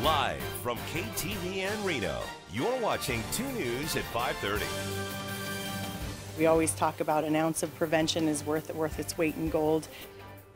Live from KTVN Reno, you're watching 2 News at 5:30. We always talk about an ounce of prevention is worth its weight in gold.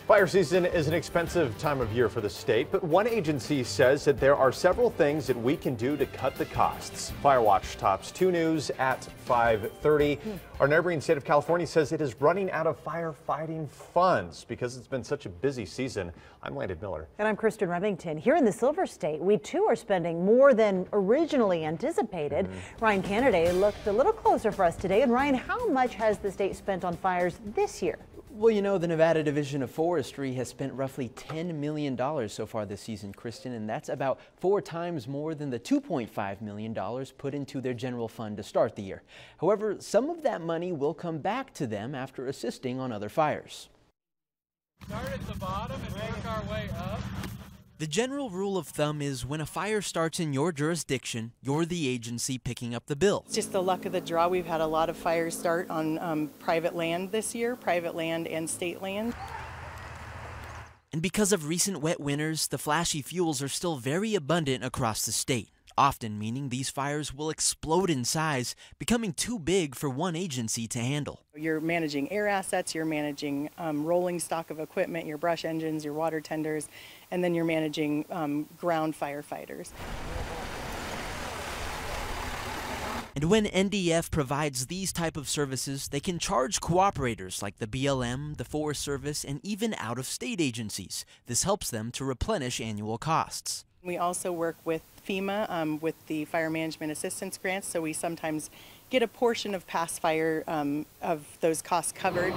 Fire season is an expensive time of year for the state, but one agency says that there are several things that we can do to cut the costs. Firewatch tops 2 News at 5:30. Our neighboring state of California says it is running out of firefighting funds because it's been such a busy season. I'm Landon Miller. And I'm Kristen Remington. Here in the Silver State, we too are spending more than originally anticipated. Ryan Canada looked a little closer for us today. And Ryan, how much has the state spent on fires this year? Well, you know, the Nevada Division of Forestry has spent roughly $10 million so far this season, Kristen, and that's about 4 times more than the $2.5 million put into their general fund to start the year. However, some of that money will come back to them after assisting on other fires. Start at the bottom and work our way up. The general rule of thumb is when a fire starts in your jurisdiction, you're the agency picking up the bill. It's just the luck of the draw. We've had a lot of fires start on private land this year, private land and state land. And because of recent wet winters, the flashy fuels are still very abundant across the state, often meaning these fires will explode in size, becoming too big for one agency to handle. You're managing air assets, you're managing rolling stock of equipment, your brush engines, your water tenders, and then you're managing ground firefighters. And when NDF provides these type of services, they can charge cooperators like the BLM, the Forest Service, and even out-of-state agencies. This helps them to replenish annual costs. We also work with FEMA with the Fire Management Assistance Grants, so we sometimes get a portion of past fire of those costs covered.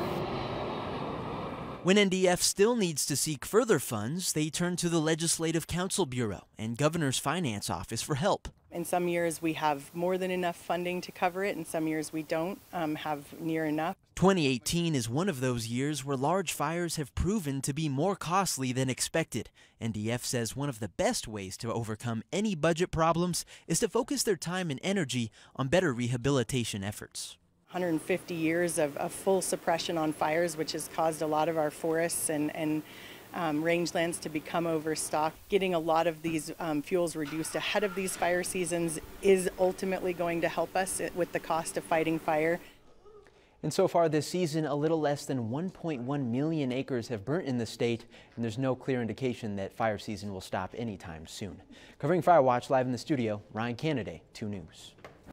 When NDF still needs to seek further funds, they turn to the Legislative Council Bureau and Governor's Finance Office for help. In some years we have more than enough funding to cover it, and some years we don't have near enough. 2018 is one of those years where large fires have proven to be more costly than expected. NDF says one of the best ways to overcome any budget problems is to focus their time and energy on better rehabilitation efforts. 150 years of full suppression on fires, which has caused a lot of our forests and rangelands to become overstocked. Getting a lot of these fuels reduced ahead of these fire seasons is ultimately going to help us with the cost of fighting fire. And so far this season, a little less than 1.1 million acres have burnt in the state, and there's no clear indication that fire season will stop anytime soon. Covering Firewatch live in the studio, Ryan Canada, 2 News.